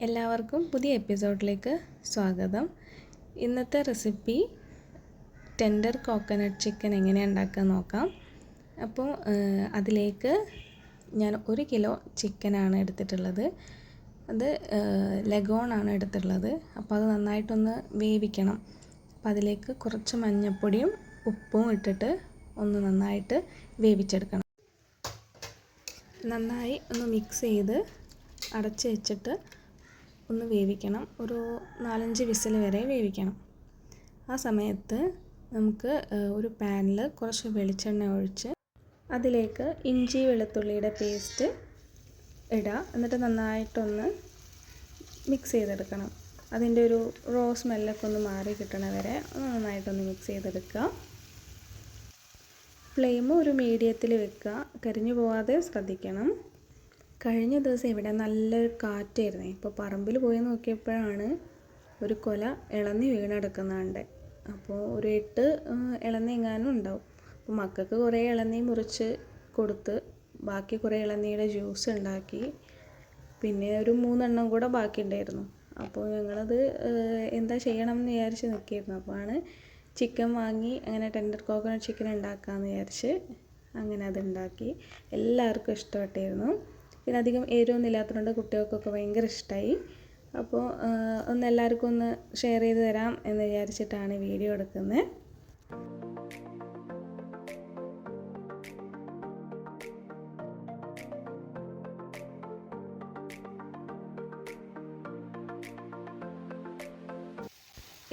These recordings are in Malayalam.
എല്ലാവർക്കും പുതിയ എപ്പിസോഡിലേക്ക് സ്വാഗതം. ഇന്നത്തെ റെസിപ്പി ടെൻഡർ കോക്കനട്ട് ചിക്കൻ എങ്ങനെയാണ് ഉണ്ടാക്കുക നോക്കാം. അപ്പോൾ അതിലേക്ക് ഞാൻ 1 കിലോ ചിക്കനാണ് എടുത്തിട്ടുള്ളത്. അത് ലെഗോണാണ് എടുത്തിട്ടുള്ളത്. അപ്പോൾ അത് നന്നായിട്ടൊന്ന് വേവിക്കണം. അപ്പോൾ അതിലേക്ക് കുറച്ച് മഞ്ഞൾപ്പൊടിയും ഉപ്പും ഇട്ടിട്ട് ഒന്ന് നന്നായിട്ട് വേവിച്ചെടുക്കണം. നന്നായി ഒന്ന് മിക്സ് ചെയ്ത് അടച്ച് വെച്ചിട്ട് ഒന്ന് വേവിക്കണം. ഒരു 4-5 വിസിൽ വരെ വേവിക്കണം. ആ സമയത്ത് നമുക്ക് ഒരു പാനിൽ കുറച്ച് വെളിച്ചെണ്ണ ഒഴിച്ച് അതിലേക്ക് ഇഞ്ചി വെളുത്തുള്ളിയുടെ പേസ്റ്റ് ഇടുക. എന്നിട്ട് നന്നായിട്ടൊന്ന് മിക്സ് ചെയ്തെടുക്കണം. അതിൻ്റെ ഒരു റോ സ്മെല്ലൊക്കെ ഒന്ന് മാറി കിട്ടണ വരെ നന്നായിട്ടൊന്ന് മിക്സ് ചെയ്തെടുക്കുക. ഫ്ലെയിം ഒരു മീഡിയത്തിൽ വെക്കുക. കരിഞ്ഞു പോവാതെ ശ്രദ്ധിക്കണം. കഴിഞ്ഞ ദിവസം ഇവിടെ നല്ലൊരു കാറ്റായിരുന്നേ. ഇപ്പോൾ പറമ്പിൽ പോയി നോക്കിയപ്പോഴാണ് ഒരു കൊല ഇളന്നി വീണെടുക്കുന്നുണ്ട്. അപ്പോൾ ഒരു 8 ഇളന്നി എങ്ങാനും ഉണ്ടാവും. അപ്പോൾ മക്കൾക്ക് കുറേ ഇളന്നി മുറിച്ച് കൊടുത്ത് ബാക്കി കുറേ ഇളന്നിയുടെ ജ്യൂസ് ഉണ്ടാക്കി. പിന്നെ ഒരു 3 എണ്ണം കൂടെ ബാക്കിയുണ്ടായിരുന്നു. അപ്പോൾ ഞങ്ങളത് എന്താ ചെയ്യണം എന്ന് വിചാരിച്ച് നിൽക്കുകയായിരുന്നു. അപ്പോഴാണ് ചിക്കൻ വാങ്ങി അങ്ങനെ ടെൻഡർ കോക്കനട്ട് ചിക്കൻ ഉണ്ടാക്കാമെന്ന് വിചാരിച്ച് അങ്ങനെ അതുണ്ടാക്കി. എല്ലാവർക്കും ഇഷ്ടപ്പെട്ടായിരുന്നു. പിന്നെ അധികം എരിവൊന്നും ഇല്ലാത്തതുകൊണ്ട് കുട്ടികൾക്കൊക്കെ ഭയങ്കര ഇഷ്ടമായി. അപ്പോൾ ഒന്ന് എല്ലാവർക്കും ഒന്ന് ഷെയർ ചെയ്ത് തരാം എന്ന് വിചാരിച്ചിട്ടാണ് വീഡിയോ എടുക്കുന്നത്.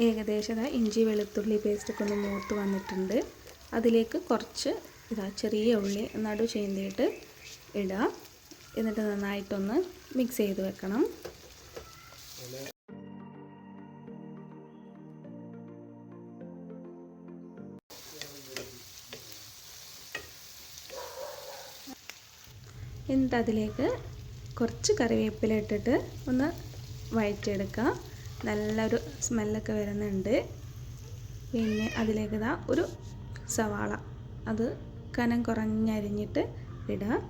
ഏകദേശം ഇഞ്ചി വെളുത്തുള്ളി പേസ്റ്റൊക്കെ ഒന്ന് മൂത്ത് വന്നിട്ടുണ്ട്. അതിലേക്ക് കുറച്ച് ചെറിയ ഉള്ളി നടു ചീന്തിയിട്ട് ഇടുക. എന്നിട്ട് നന്നായിട്ടൊന്ന് മിക്സ് ചെയ്ത് വെക്കണം. എന്നിട്ട് അതിലേക്ക് കുറച്ച് കറിവേപ്പില ഇട്ടിട്ട് ഒന്ന് വഴറ്റിയെടുക്കുക. നല്ലൊരു സ്മെല്ലൊക്കെ വരുന്നുണ്ട്. പിന്നെ അതിലേക്ക് ഒരു സവാള അത് കനം കുറഞ്ഞരിഞ്ഞിട്ട് ഇടുക.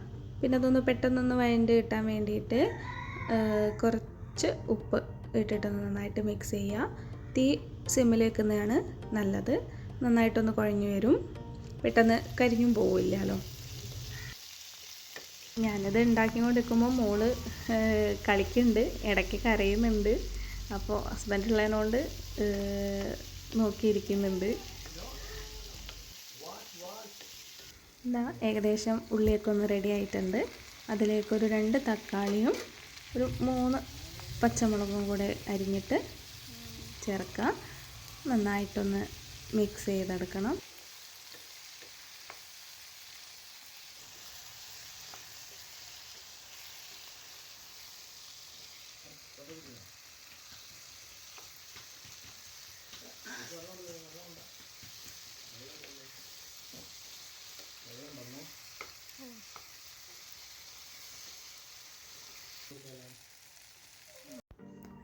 പിന്നെ അതൊന്ന് പെട്ടെന്നൊന്ന് വഴണ്ട് കിട്ടാൻ വേണ്ടിയിട്ട് കുറച്ച് ഉപ്പ് ഇട്ടിട്ടൊന്ന് നന്നായിട്ട് മിക്സ് ചെയ്യുക. തീ സിമ്മിൽ വെക്കുന്നതാണ് നല്ലത്. നന്നായിട്ടൊന്ന് കുഴഞ്ഞു വരും. പെട്ടെന്ന് കരിഞ്ഞും പോവില്ലല്ലോ. ഞാനത് ഉണ്ടാക്കിക്കൊണ്ടിരിക്കുമ്പോൾ മോള് കളിക്കുന്നുണ്ട്, ഇടയ്ക്ക് കരയുന്നുണ്ട്. അപ്പോൾ ഹസ്ബൻഡ് ഉള്ളതിനോണ്ട് നോക്കിയിരിക്കുന്നുണ്ട്. ഏകദേശം ഉള്ളിയൊക്കെ ഒന്ന് റെഡി ആയിട്ടുണ്ട്. അതിലേക്കൊരു 2 തക്കാളിയും ഒരു 3 പച്ചമുളകും കൂടെ അരിഞ്ഞിട്ട് ചേർക്കുക. നന്നായിട്ടൊന്ന് മിക്സ് ചെയ്തെടുക്കണം.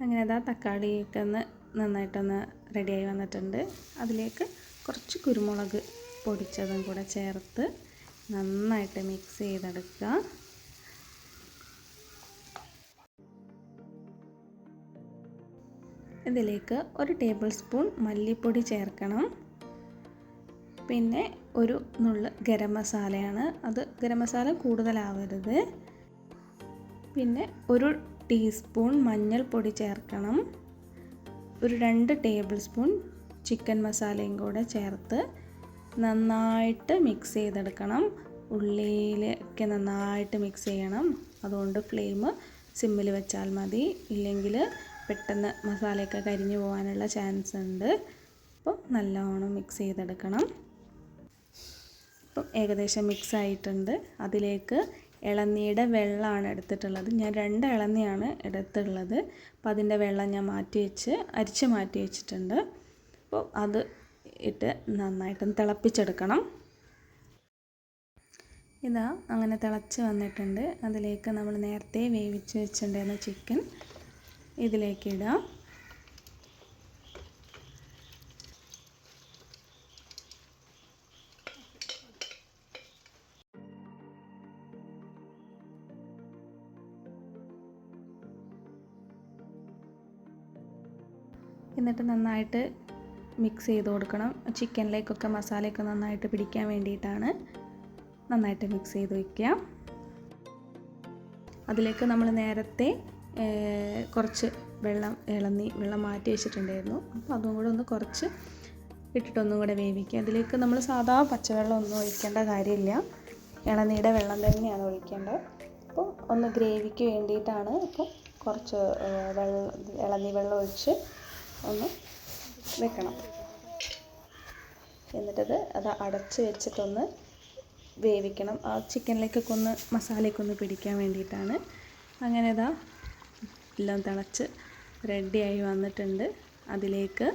അങ്ങനെ തക്കാളിയൊക്കെ ഒന്ന് നന്നായിട്ടൊന്ന് റെഡിയായി വന്നിട്ടുണ്ട്. അതിലേക്ക് കുറച്ച് കുരുമുളക് പൊടിച്ചതും കൂടെ ചേർത്ത് നന്നായിട്ട് മിക്സ് ചെയ്തെടുക്കുക. ഇതിലേക്ക് 1 ടേബിൾ സ്പൂൺ മല്ലിപ്പൊടി ചേർക്കണം. പിന്നെ ഒരു നുള്ള് ഗരം മസാലയാണ്. അത് ഗരം മസാല കൂടുതലാവരുത്. പിന്നെ ഒരു ടീസ്പൂൺ മഞ്ഞൾപ്പൊടി ചേർക്കണം. ഒരു 2 ടേബിൾ സ്പൂൺ ചിക്കൻ മസാലയും കൂടെ ചേർത്ത് നന്നായിട്ട് മിക്സ് ചെയ്തെടുക്കണം. ഉള്ളിയിലൊക്കെ നന്നായിട്ട് മിക്സ് ചെയ്യണം. അതുകൊണ്ട് ഫ്ലെയിം സിമ്മിൽ വെച്ചാൽ മതി. ഇല്ലെങ്കിൽ പെട്ടെന്ന് മസാലയൊക്കെ കരിഞ്ഞു പോകാനുള്ള ചാൻസ് ഉണ്ട്. അപ്പോൾ നല്ലോണം മിക്സ് ചെയ്തെടുക്കണം. അപ്പം ഏകദേശം മിക്സ് ആയിട്ടുണ്ട്. അതിലേക്ക് ഇളന്നിയുടെ വെള്ളമാണ് എടുത്തിട്ടുള്ളത്. ഞാൻ 2 ഇളന്നിയാണ് എടുത്തിട്ടുള്ളത്. അപ്പോൾ അതിൻ്റെ വെള്ളം ഞാൻ അരിച്ച് മാറ്റി വെച്ചിട്ടുണ്ട്. അപ്പോൾ അത് ഇട്ട് നന്നായിട്ടൊന്ന് തിളപ്പിച്ചെടുക്കണം. അങ്ങനെ തിളച്ച് വന്നിട്ടുണ്ട്. അതിലേക്ക് നമ്മൾ നേരത്തെ വേവിച്ച് വെച്ചിട്ടുണ്ടായിരുന്ന ചിക്കൻ ഇതിലേക്ക് ഇടാം. എന്നിട്ട് നന്നായിട്ട് മിക്സ് ചെയ്ത് കൊടുക്കണം. ചിക്കനിലേക്കൊക്കെ മസാലയൊക്കെ നന്നായിട്ട് പിടിക്കാൻ വേണ്ടിയിട്ടാണ്. നന്നായിട്ട് മിക്സ് ചെയ്ത് വയ്ക്കുക. അതിലേക്ക് നമ്മൾ നേരത്തെ കുറച്ച് വെള്ളം മാറ്റി വെച്ചിട്ടുണ്ടായിരുന്നു. അപ്പോൾ അതും കൂടെ ഒന്ന് കുറച്ച് ഇട്ടിട്ടൊന്നും കൂടെ വേവിക്കുക. അതിലേക്ക് നമ്മൾ സാധാ പച്ചവെള്ളം ഒന്നും ഒഴിക്കേണ്ട കാര്യമില്ല, ഇളനീരുടെ വെള്ളം തന്നെയാണ് ഒഴിക്കേണ്ടത്. അപ്പോൾ ഒന്ന് ഗ്രേവിക്ക് വേണ്ടിയിട്ടാണ്. അപ്പോൾ കുറച്ച് ഇളനീർ വെള്ളം ഒഴിച്ച് ഒന്ന് വെക്കണം. എന്നിട്ടത് അടച്ച് വെച്ചിട്ടൊന്ന് വേവിക്കണം. ആ ചിക്കനിലേക്കൊക്കെ ഒന്ന് മസാലയൊക്കെ ഒന്ന് പിടിക്കാൻ വേണ്ടിയിട്ടാണ്. അങ്ങനെ എല്ലാം തിളച്ച് റെഡിയായി വന്നിട്ടുണ്ട്. അതിലേക്ക്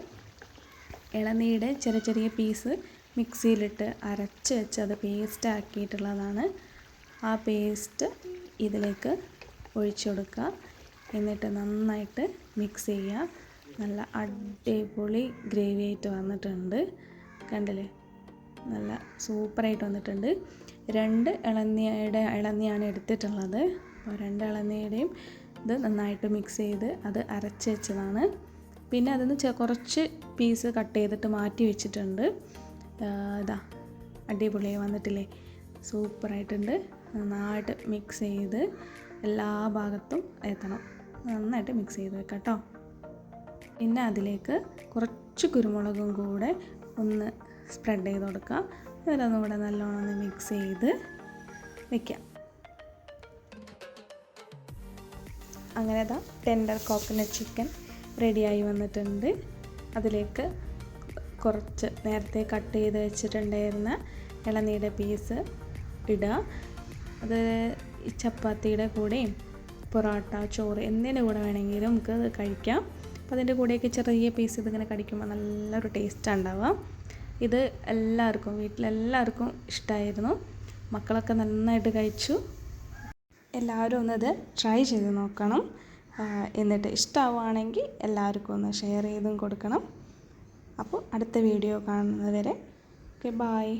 ഇളനീരുടെ ചെറിയ ചെറിയ പീസ് മിക്സിയിലിട്ട് അരച്ച് വെച്ച് അത് പേസ്റ്റ് ആക്കിയിട്ടുള്ളതാണ്. ആ പേസ്റ്റ് ഇതിലേക്ക് ഒഴിച്ചു കൊടുക്കുക. എന്നിട്ട് നന്നായിട്ട് മിക്സ് ചെയ്യുക. നല്ല അടിപൊളി ഗ്രേവി ആയിട്ട് വന്നിട്ടുണ്ട്. കണ്ടില്ലേ, നല്ല സൂപ്പറായിട്ട് വന്നിട്ടുണ്ട്. 2 ഇളനിയാണ് എടുത്തിട്ടുള്ളത്. അപ്പോൾ 2 ഇളനിയുടെയും ഇത് നന്നായിട്ട് മിക്സ് ചെയ്ത് അത് അരച്ച് വെച്ചതാണ്. പിന്നെ അതിന് കുറച്ച് പീസ് കട്ട് ചെയ്തിട്ട് മാറ്റി വെച്ചിട്ടുണ്ട്. അടിപൊളിയായി വന്നിട്ടില്ലേ, സൂപ്പറായിട്ടുണ്ട്. നന്നായിട്ട് മിക്സ് ചെയ്ത് എല്ലാ ഭാഗത്തും എത്തണം. നന്നായിട്ട് മിക്സ് ചെയ്ത് വെക്കാം കേട്ടോ. പിന്നെ അതിലേക്ക് കുറച്ച് കുരുമുളകും കൂടെ ഒന്ന് സ്പ്രെഡ് ചെയ്ത് കൊടുക്കുക. ഇതിലൊന്നും കൂടെ നല്ലോണം ഒന്ന് മിക്സ് ചെയ്ത് വയ്ക്കാം. അങ്ങനെ ടെൻഡർ കോക്കനട്ട് ചിക്കൻ റെഡിയായി വന്നിട്ടുണ്ട്. അതിലേക്ക് കുറച്ച് നേരത്തെ കട്ട് ചെയ്ത് വെച്ചിട്ടുണ്ടായിരുന്ന ഇളനീരുടെ പീസ് ഇടുക. അത് ചപ്പാത്തിയുടെ കൂടെയും പൊറോട്ട, ചോറ് എന്തിൻ്റെ കൂടെ വേണമെങ്കിലും നമുക്ക് അത് കഴിക്കാം. അപ്പോൾ അതിൻ്റെ കൂടെയൊക്കെ ചെറിയ പീസ് ഇതിങ്ങനെ കടിക്കുമ്പോൾ നല്ലൊരു ടേസ്റ്റാണ് ഉണ്ടാവുക. ഇത് വീട്ടിലെല്ലാവർക്കും ഇഷ്ടമായിരുന്നു. മക്കളൊക്കെ നന്നായിട്ട് കഴിച്ചു. എല്ലാവരും ഒന്നത് ട്രൈ ചെയ്ത് നോക്കണം. എന്നിട്ട് ഇഷ്ടമാവുകയാണെങ്കിൽ എല്ലാവർക്കും ഒന്ന് ഷെയർ ചെയ്തും കൊടുക്കണം. അപ്പോൾ അടുത്ത വീഡിയോ കാണുന്നത് വരെ ഓക്കെ, ബായ്.